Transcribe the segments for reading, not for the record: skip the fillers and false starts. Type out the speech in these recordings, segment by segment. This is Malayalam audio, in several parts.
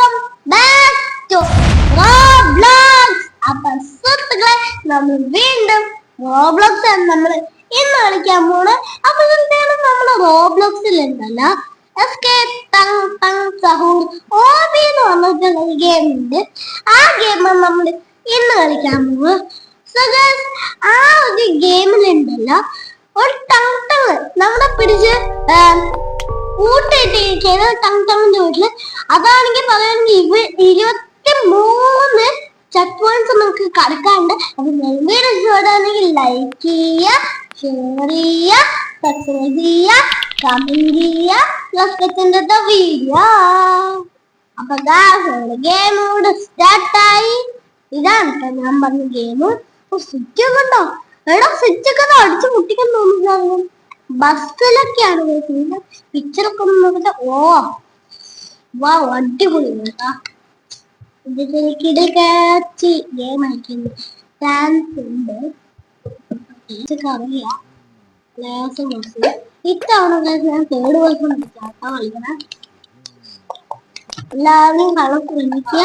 Welcome back to Roblox. അപ്പൊ സുഹൃത്തുക്കളെ, നമ്മൾ വീണ്ടും റോബ്ലോക്സ് ആണ് നമ്മൾ ഇന്ന് കളിക്കാൻ പോണ്. അപ്പൊ എന്തായാലും നമ്മൾ റോബ്ലോക്സിൽ ഉണ്ടല്ലോ ഓബി എന്ന് പറഞ്ഞിട്ടുള്ള ഒരു ഗെയിം ഉണ്ട്. ആ ഗെയിമാണ് നമ്മൾ ഇന്ന് കളിക്കാൻ പോകുക. സോ ഗയ്സ്, ആ ഒരു ഗെയിമിലുണ്ടല്ലോ ഒരു ടങ് നമ്മളെ പിടിച്ച് ഊട്ടിട്ടിരിക്കുന്നത് ടങ്ങിന്റെ വീട്ടില്. അതാണെങ്കിൽ പറയുകയാണെങ്കിൽ 23 ചെക്ക് പോയിന്റ്സ് നമുക്ക് കടക്കാണ്ട്. അപ്പൊ വീഡിയോ ഇഷ്ടപ്പെടുകയാണെങ്കിൽ ലൈക്ക് ചെയ്യുക, ഷെയർ ചെയ്യുക, സബ്സ്ക്രൈബ് ചെയ്യുക, കമന്റ് ചെയ്യുക, വീഡിയോ. അപ്പൊ ഗെയിം സ്റ്റാർട്ടായി. ഇതാണ് ഞാൻ പറഞ്ഞ ഗെയിം. സ്വിച്ച് ഒക്കെ ഉണ്ടോ? എടാ, സ്വിച്ച് ഒക്കെ അടിച്ചു മുട്ടിക്കാൻ തോന്നുന്നു. ബസ്സിലൊക്കെയാണ് പിക്ചറൊക്കെ നോക്കിട്ട് വാ അടിപൊളി കേട്ടാ. ഗെയിം അയക്കുന്നു. ഡാൻസ് ഉണ്ട്, ഇത്തവണ ഞാൻ തേർഡ് പേഴ്സൺ ചേർത്താ കളിക്കണേ. എല്ലാവരും കളർ ശ്രമിക്കുക.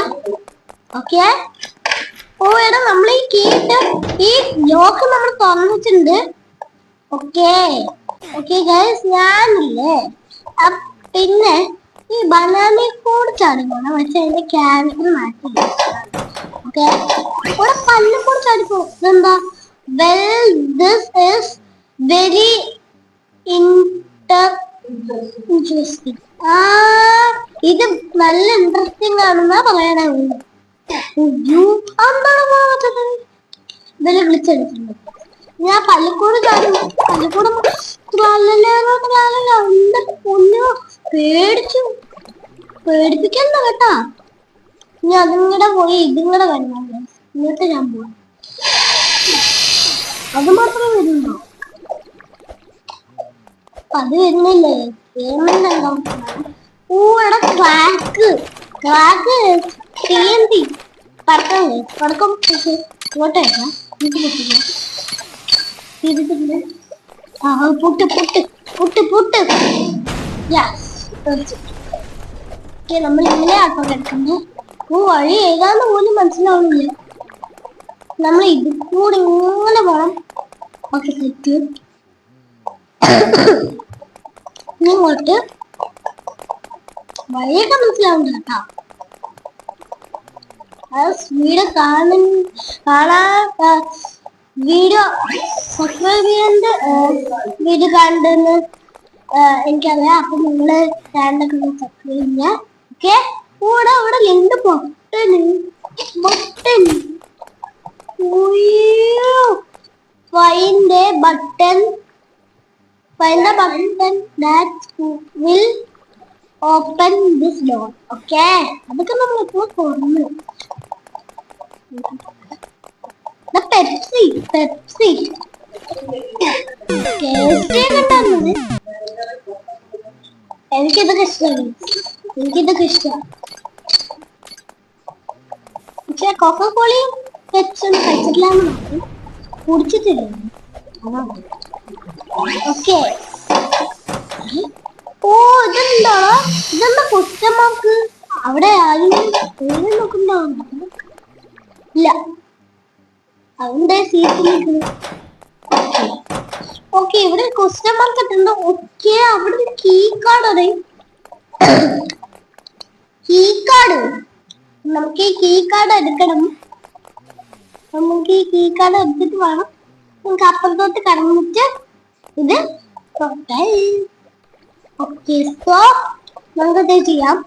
ഓക്കെ. ഓ എടാ, നമ്മൾ ഈ കീട്ട് ഈ ലോക്ക് നമ്മൾ തുറന്നിട്ടുണ്ട്. ഓക്കെ ഓക്കെ ഗൈസ്, ഞാനില്ലേ പിന്നെ ഈ ബനാന കൂടെ ചാടിപ്പോണം. പക്ഷെ അതിന്റെ ക്യാരക്ടർ മാറ്റി. ഓക്കെ, ഇവിടെ പല്ലും കൂടെ ചാടിപ്പോണം. ഇതെന്താ? Well, this is very interesting. ഇത് നല്ല ഇൻട്രസ്റ്റിംഗ് ആണെന്നാ പറയണേ. ഇതെല്ലാം വിളിച്ചെടുക്കുന്നു. ഞാൻ പള്ളിക്കൂട് ചാടും. പള്ളിക്കൂട് പേടിപ്പിക്കണ്ട കേട്ടാ. ഇനി അതും കൂടെ പോയി ഇതും കൂടെ വരണം. എന്നിട്ട് ഞാൻ പോവാം. അത് മാത്രമേ വരുന്നുണ്ടോ? അത് വരുന്നില്ലേ? ഓ എടാ, ക്രാക്ക് TNT പടക്കല്ലേ? പടക്കം ഇങ്ങോട്ടേ ചെയ്തിട്ടുണ്ട്. പുട്ട് നമ്മൾ ഇങ്ങനെ ആട്ടോ കിടക്കുന്നത്. വഴി ഏതാന്ന് പോലും മനസ്സിലാവുന്നില്ല. നമ്മൾ ഇത് കൂടെ ഇങ്ങനെ പോണം. Okay, set. ഇങ്ങോട്ട് വഴിയൊക്കെ മനസ്സിലാവുന്നില്ല കേട്ടോ. വീഡിയോ വീഡിയോ സബ്സ്ക്രൈബ് ചെയ്യേണ്ട വീഡിയോ കണ്ടെന്ന് എനിക്കറിയാം. അപ്പൊ നിങ്ങള് ചാനലൊക്കെ സബ്സ്ക്രൈബ് ചെയ്യുക. ഓക്കെ. ഇവിടെ link Pottan find the button that will open this door. Okay, അതൊക്കെ നമ്മൾ ഇപ്പോൾ തുറന്നു. പെപ്സി എനിക്കിതൊക്കെ ഇഷ്ടമാണ്. പക്ഷെ കൊക്കോളയും പെപ്സും കഴിച്ചിട്ടില്ലാന്ന് നോക്കും, കുടിച്ചിട്ടില്ല. ഓക്കെ. ഓ ഇതെന്താ ക്വസ്റ്റ്യൻ മാർക്ക്? അവിടെ ആരെങ്കിലും നോക്കണ്ടോ? ഇല്ല, അവന്റെ സീറ്റിൽ. ഓക്കെ, ഇവിടെ ക്വസ്റ്റ്യൻ മാർക്ക് ഇട്ടുണ്ട്. ഓക്കെ, അവിടെ കീ കാർഡ്. നമുക്ക് ഈ കീ കാർഡ് എടുക്കണം. നമുക്ക് ഈ കീ കാർഡ് എടുത്തിട്ട് വേണം നമുക്ക് അപ്പുറത്തോട്ട് കടന്നിട്ട് ഇത് ഓക്കെ. സോ നമുക്കത് ചെയ്യാം.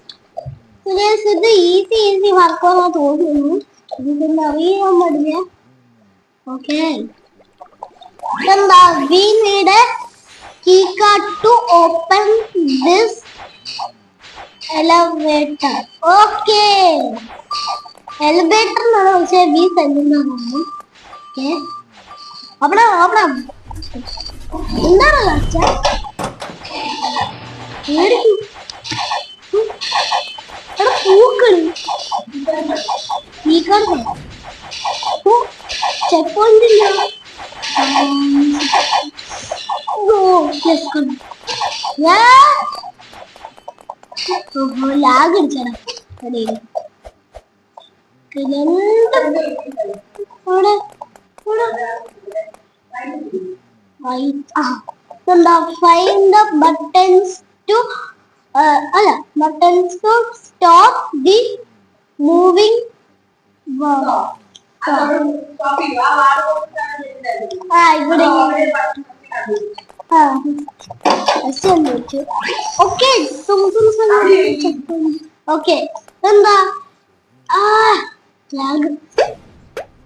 ഇത് ഈസി വർക്കാണെന്ന് തോന്നുന്നു. ഇതൊന്നും അറിയാൻ പാടില്ല. Okay, we need a key card to open this elevator. Okay, elevator എന്നാണ്, പക്ഷേ എന്നാണ്. ഓക്കെ, അവിടെ എന്താണ് പൂക്കള് ചെക്ക് പോയിന്റ് ഇല്ല. Lag അടിച്ചാണ്. find the buttons to buttons to stop the moving okay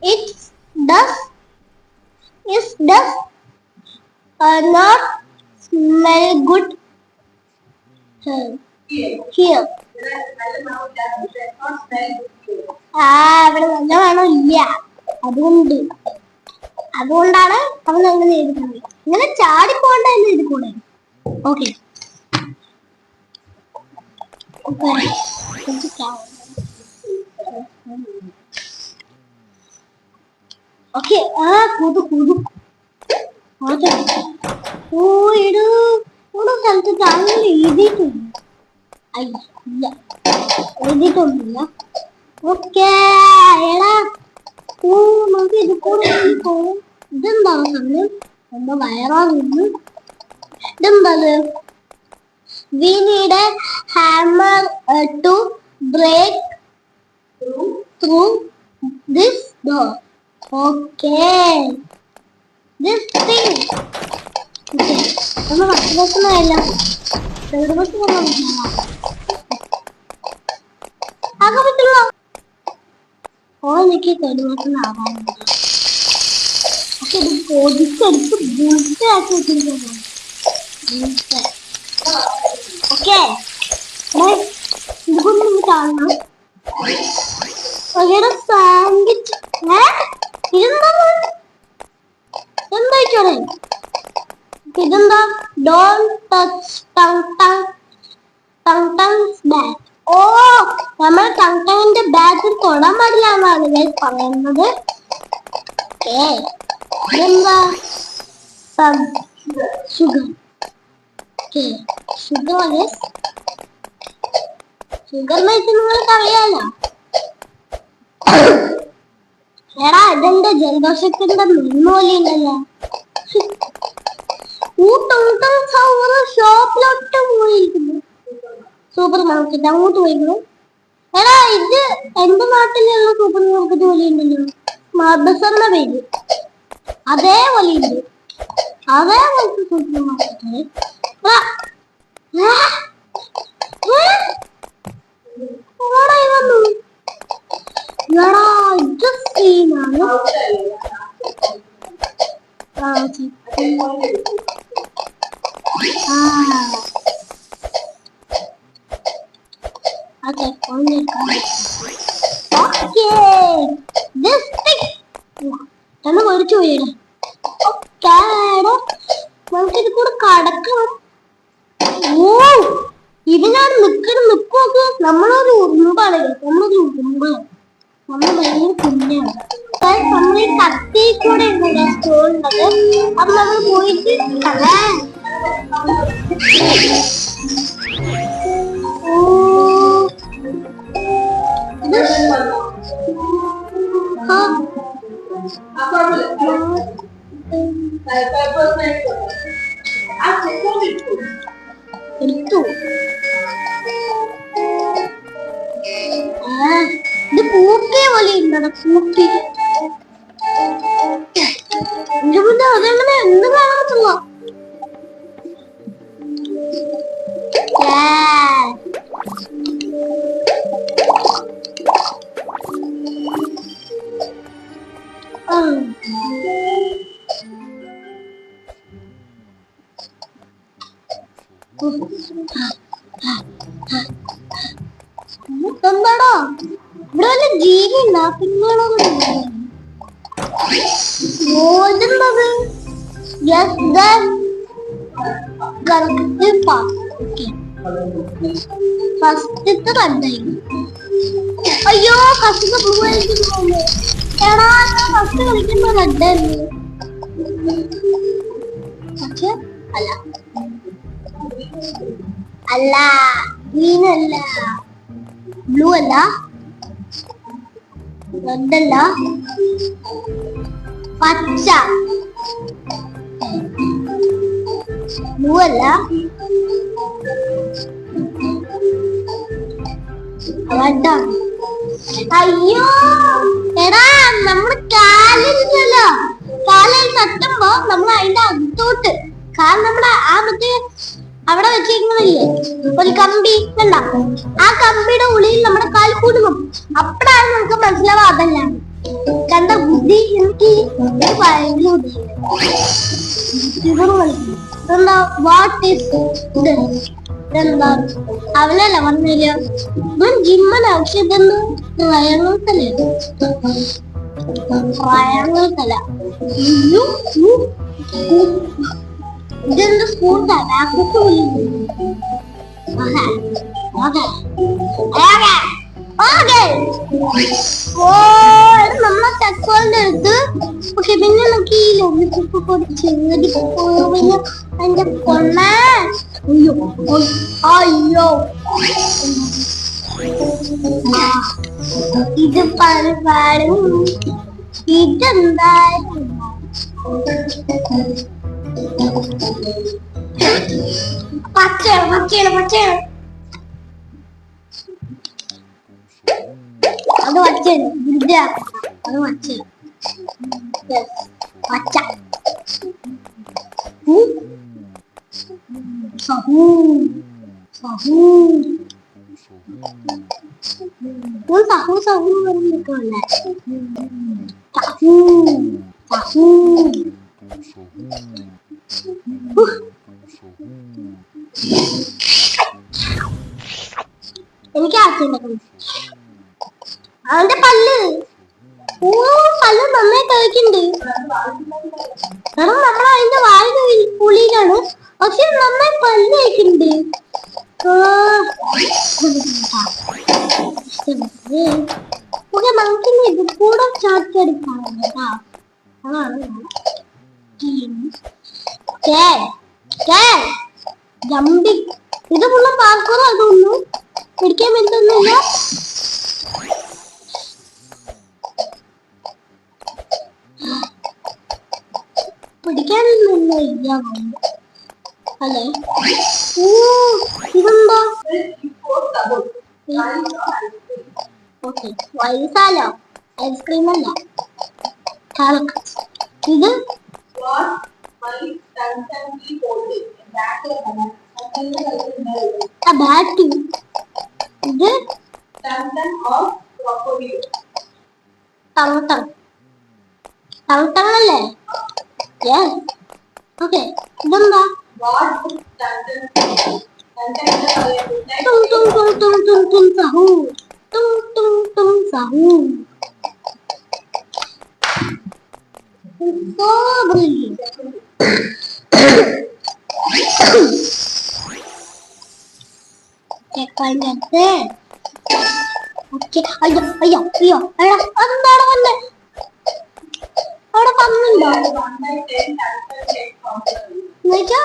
it does not smell good here. ഇവിടെ നല്ല വേണം ഇല്ല അതുകൊണ്ടാണ് അവൻ അങ്ങനെ എഴുതുന്നത്. ഇങ്ങനെ ചാടിപ്പോണ്ട എന്ന് എഴുതിക്കൂടെ? ഓക്കെ ഓക്കെ കൂതു ഓരോ സ്ഥലത്ത് താങ്കൾ എഴുതിയിട്ടൊന്നുമില്ല. ഓക്കെ എടാ നമുക്ക് ഇത് കൂടെ പോകും. ഇതെന്താണ് സമയം? എന്റെ വയറാകുന്നു. ഇതെന്തത്? We need a hammer to break through this door. Okay. This thing. Okay. നമ്മൾ ഭക്ഷണത്തിനല്ല ആകാൻ പറ്റില്ല. എനിക്ക് കടുവത്തിനാവാനുണ്ട്. പക്ഷെ ഇത് പൊതിച്ചെടുത്ത് ബൂസ്റ്റാക്കി വെച്ചിരിക്കുന്നു. ഓക്കെ ഇതുകൊണ്ട് നിങ്ങൾ കാണണം. സാൻഡ്വിച്ച് എന്തായിക്കോടെ ഇതെന്താ? Don't touch tongue bat. ഓ നമ്മൾ ടങ്ങിന്റെ ബാറ്റിൽ തൊടാൻ പാടില്ല എന്നാണ് ഞാൻ പറയുന്നത്. ഇതെന്താ? ഷുഗർ. ഷുഗർ വെച്ച് നിങ്ങൾക്ക് അറിയാലോ. എടാ ഇതെന്റെ ജലദോഷത്തിന്റെ മെമ്മോലി ഉണ്ടല്ലോ. ഷോപ്പിലോട്ട് പോയിരിക്കുന്നു. സൂപ്പർ മാർക്കറ്റ് അങ്ങോട്ട് പോയിരുന്നു. എടാ ഇത് എന്റെ നാട്ടിലുള്ള സൂപ്പർ മാർക്കറ്റ് പോലെ ഉണ്ടല്ലോ. ബസറിന്റെ പേര് അതേപോലെ ഉണ്ട്. അതേപോലത്തെ സൂപ്പർ മാർക്കറ്റ്. മേടിച്ചു പോയിട. നമുക്കിത് കൂടെ കടക്കണം. ഓ ഇതിനാണ് നിൽക്കുമൊക്കെ. നമ്മളൊരു ഉറുമ്പാണ്. നമ്മളൊരു ഉറുമ്പാണ്. നമ്മൾ ഭയങ്കര കുഞ്ഞാണ്. നമ്മൾ ഈ കത്തി കൂടെ സ്റ്റോളുള്ളത്. അപ്പൊ നമ്മൾ പോയിട്ട് എടുത്തു. ഇത് പൂട്ടിയ പോലെ ഉണ്ടോ? പൂട്ടി അതെങ്ങനെ എന്ത് കാണത്തുള്ള എന്താടാ ഇവിടെ വല്ല ജീവി ഉണ്ടാ? പിന്നെയാണോ ഇതെന്തത്? ഫസ്റ്റത്തെ കണ്ടായി. അയ്യോ ഫസ്റ്റ് ബ്ലൂ ആയിരിക്കുന്നു. എടാ ഞാൻ ഫസ്റ്റ് കളിക്കുമ്പോ റെഡായിരുന്നു. പക്ഷെ അല്ല ഗ്രീനല്ല. ബ്ലൂ അല്ല, റെഡ് അല്ല, പച്ച, ബ്ലൂ അല്ല, റെഡാണ്. അയ്യോ എടാ, നമ്മുടെ കാലില്ലല്ലോ. കാലിൽ തട്ടുമ്പോ നമ്മൾ അതിന്റെ അകത്തോട്ട്, കാരണം നമ്മുടെ ആ മറ്റേ അവിടെ വെച്ചിരിക്കുന്നില്ലേ ഒരു കമ്പി കണ്ട, ആ കമ്പിയുടെ ഉള്ളിൽ നമ്മുടെ കാൽ കുടുങ്ങും. അപ്പോഴാണ് നമുക്ക് മനസ്സിലാവുക അതല്ല കണ്ട ബുദ്ധി. എനിക്ക് ഭയങ്കര ഇതെന്താ, വാട്ട് ഈസ് ഇതെന്താ അവനല്ല വന്നില്ല, ഇവൻ ജിമ്മന. പക്ഷെ ഇതെന്ത് ട്രയാങ്കിൾ തല, ട്രയാങ്കിൾ തല. ഇതെന്ത് സ്പൂൺ തലാക്കത്ത് നമ്മളെ ചക്കോളിന്റെ അടുത്ത്. പക്ഷെ പിന്നെ നമുക്ക് ഈ ലൊന്നിച്ചൊക്കെ കുറച്ച് പിന്നെ അതിന്റെ കൊണ്ണ. അയ്യോ അയ്യോ, ഇത് പരിപാടി ഇതെന്തായാലും പച്ചയാണ് പച്ചയാണ് പച്ചയാണ്, അത് പച്ചയാണ്, അത് പച്ചയാണ്, പച്ച. സഹൂ സഹൂ സഹൂ സഹൂ പറഞ്ഞിട്ടല്ലേ, സഹൂ സഹൂ. എനിക്ക് അവന്റെ പല്ല്, പല്ല് നന്നായി കഴിക്കുന്നുണ്ട്. കാരണം നമ്മൾ അതിന്റെ വായ പുളിയിലാണ്, പക്ഷെ നന്നായി പല്ല് കഴിക്കുന്നുണ്ട്. ഓക്കെ, നമുക്കിനി ഇത് കൂടെ ചാറ്റെടുക്കാം കേട്ടാ. അതാണ് ജമ്പിങ്. ഇത് ഫുള്ള പാർക്കൂർ, അതൊന്നും പിടിക്കാൻ പറ്റുന്നില്ല. പിടിക്കാനൊന്നും ഇല്ല അല്ലേ. ഇതെന്താ, ഓക്കെ വയസ്സാലോ, ഐസ്ക്രീം അല്ല. ഇത് ബാറ്റ്, ഇത് തളത്തളല്ലേ. ഓക്കെ, ഇതെന്താ, സഹൂ സഹൂ. So brilliant. Checkpoint എടുത്ത്. ഓക്കെ, അയ്യോ അയ്യോ അയ്യോ, എടാ അതെന്താണ് വന്നെ, അവിടെ വന്നില്ല എന്നുവെച്ചാ.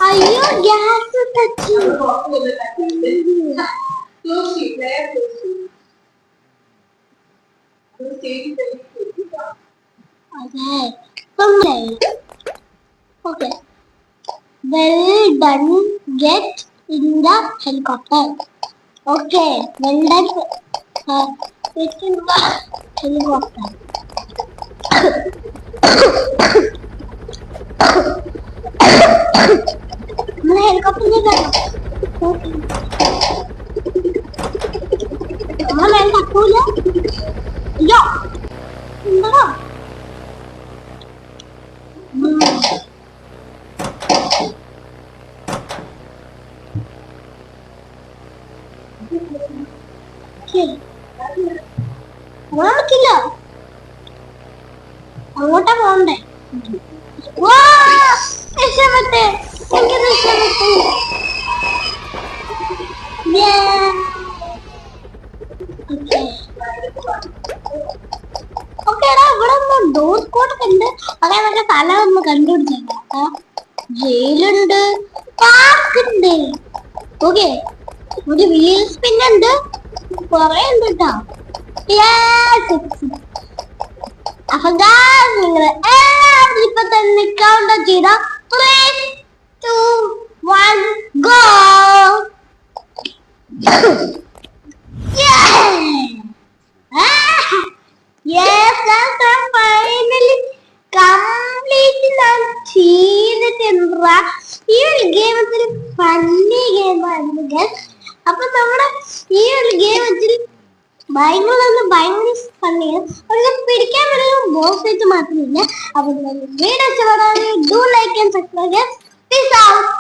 അയ്യോ gas touch. Okay, well done, get in the helicopter. Okay, well done, get in the helicopter. मैं हेलीकॉप्टर नहीं कर रहा। मैं सकूँ या? या? इंदरा? क्या? वहाँ किला? अंगोटा कौन है? वाह! ऐसे मत है। ജയിലുണ്ട്, പാർക്കുണ്ട്. ഓക്കെ, ഒരു വീൽ സ്പിൻ ഉണ്ട്, കൊറേ ഉണ്ട് കേട്ടോ. അപ്പൊ നിങ്ങൾ എല്ലാവരും ഇപ്പൊ തന്നെ കൗണ്ട് ചെയ്ത 3, 2, 1 ഗോ. ഫൈനലി കംപ്ലീറ്റ് ഞാൻ ചെയ്തിട്ടുണ്ട. ഈ ഒരു ഗെയിം ഒത്തിരി ഫണ്ണി ഗെയിമായിരുന്നു. അപ്പൊ നമ്മുടെ ഈ ഒരു ഗെയിം ഒത്തിരി ഭയങ്കര ഫണ്ണിയാണ്. പക്ഷെ പിടിക്കാൻ വരുന്ന ബോസ് ആയിട്ട് മാത്രമില്ല. അപ്പൊ വീഡിയോ ഇഷ്ടപ്പെടാൻ do like and subscribe. Peace out.